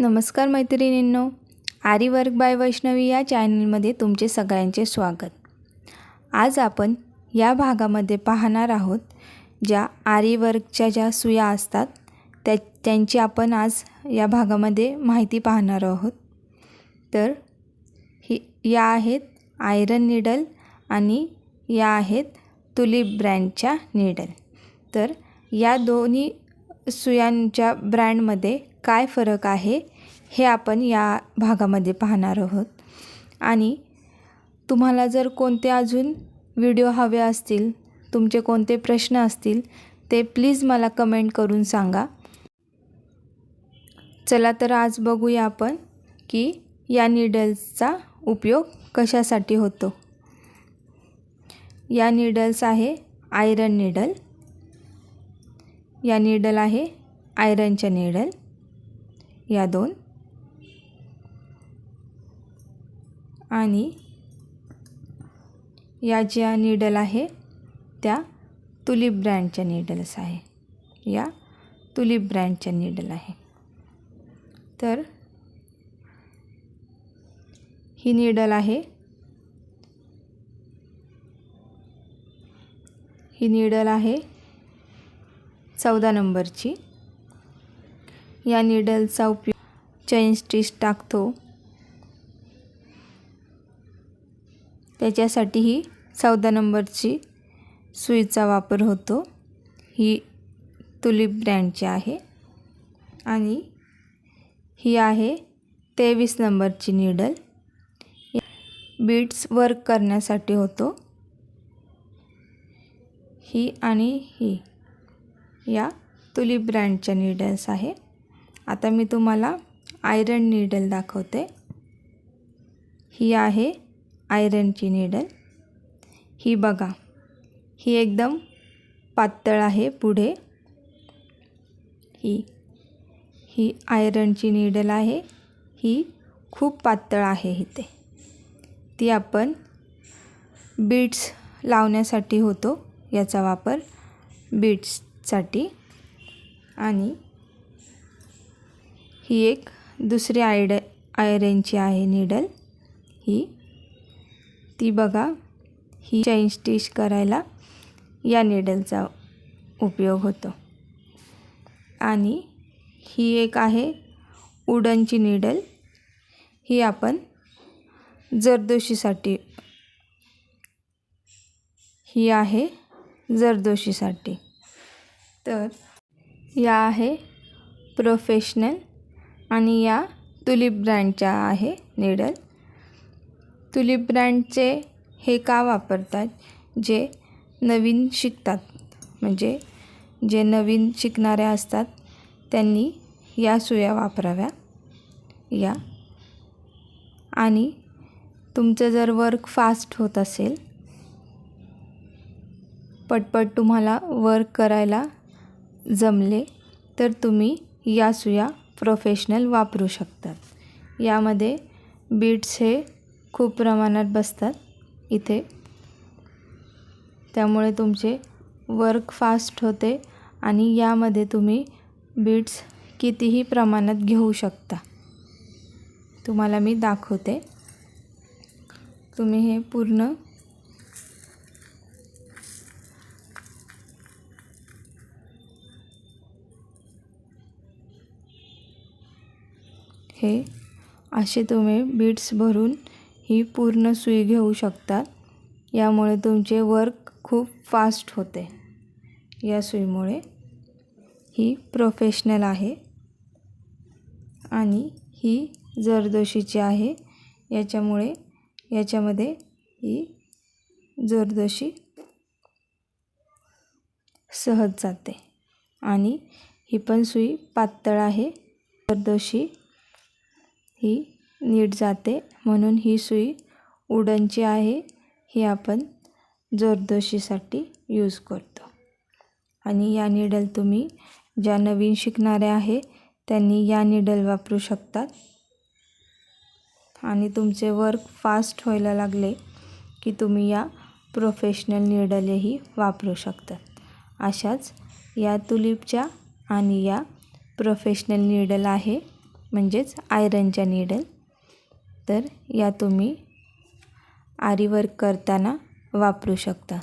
नमस्कार मैत्रिणींनो, आरी वर्क बाय वैष्णवी या चॅनलमध्ये तुमचे सगळ्यांचे स्वागत। आज आपण या भागामध्ये पाहणार आहोत ज्या आरी वर्कच्या ज्या सुया असतात त्यांची आपण आज या भागामध्ये माहिती पाहणार आहोत। तर या आहेत आयरन नीडल आणि या आहेत तुलिप ब्रँडच्या नीडल। तर या दोन्ही सुयांच्या ब्रँडमध्ये काय फरक आहे हे आपण या भागामध्ये पाहणार आहोत। आणि तुम्हाला जर कोणते अजून व्हिडिओ हवे असतील, तुमचे कोणते प्रश्न असतील ते प्लीज मला कमेंट करून सांगा। चला तर आज बघूया आपण की या नीडल्सचा उपयोग कशासाठी होतो। या नीडल्स आहे आयरन नीडल, या नीडल आहे आयरनच्या नीडल, या दोन, आणि या ज्या नीडल आहे त्या तुलिप ब्रँडच्या नीडल्स आहे, या तुलिप ब्रँडच्या नीडल आहे। तर ही नीडल आहे, ही नीडल आहे 14 नंबरची। या नीडलचा उपयोग चेन स्टिच टाकतो त्याच्यासाठी ही 14 नंबरची सुईचा वापर होतो। ही तुलिप ब्रँडची आहे। आणि ही आहे 23 नंबरची नीडल, बीड्स वर्क करण्यासाठी होतो। ही आणि ही या तुलिप ब्रँडच्या नीडल्स आहे। आता मी तुम्हाला आयरन नीडल दाखवते। ही आहे आयरनची नीडल। ही बघा, ही एकदम पातळ आहे पुढे। ही आयरनची नीडल आहे, ही खूप पातळ आहे इथे। ती आपण बीड्स लावण्यासाठी होतो याचा वापर, बीड्ससाठी। आणि ही एक दुसरी आयरनची आहे नीडल, ती बघा, ही चेन स्टिच करायला या नीडलचा उपयोग होतो। आणि ही एक आहे वुडनची नीडल, ही आपण जरदोशीसाठी, ही आहे जरदोशीसाठी। तर या आहे प्रोफेशनल आणि या तुलिप ब्रँडच्या आहे नीडल। तुलिप ब्रँडचे हे का वापरतात, जे नवीन शिकतात, म्हणजे जे नवीन शिकणारे असतात त्यांनी या सुया वापराव्या या। आणि तुमचं जर वर्क फास्ट होत असेल, पटपट तुम्हाला वर्क करायला जमले, तर तुम्ही या सुया प्रोफेशनल वापरू शकतात। यामध्ये बीड्स हे खूप प्रमाणात बसतात इथे, त्यामुळे तुमचे वर्क फास्ट होते। आणि यामध्ये तुम्ही बीड्स कितीही प्रमाणात घेऊ शकता। तुम्हाला मी दाखवते, तुम्ही हे पूर्ण हे असे तुम्ही बीड्स भरून ही पूर्ण सुई घेऊ शकता। यामुळे तुमचे वर्क खूप फास्ट होते या सुईमुळे। ही प्रोफेशनल आहे आणि ही जरदोशीची आहे, याच्यामुळे याच्यामध्ये ही जरदोशी सहज जाते। आणि ही पण सुई पातळ आहे, जरदोशी ही नीट जाते, म्हणून ही सुई वुडनची आहे, ही आपण जरदोशीसाठी यूज करतो। आणि या नीडल तुम्ही ज्या नवीन शिकणारे आहे त्यांनी या नीडल वापरू शकतात। आणि तुमचे वर्क फास्ट व्हायला लागले की तुम्ही या प्रोफेशनल नीडलही वापरू शकतात। अशाच या तुलिपच्या आणि या प्रोफेशनल नीडल आहे, म्हणजेच आयरनच्या नीडल. तर या तुम्ही आरी वर्क करताना वापरू शकता.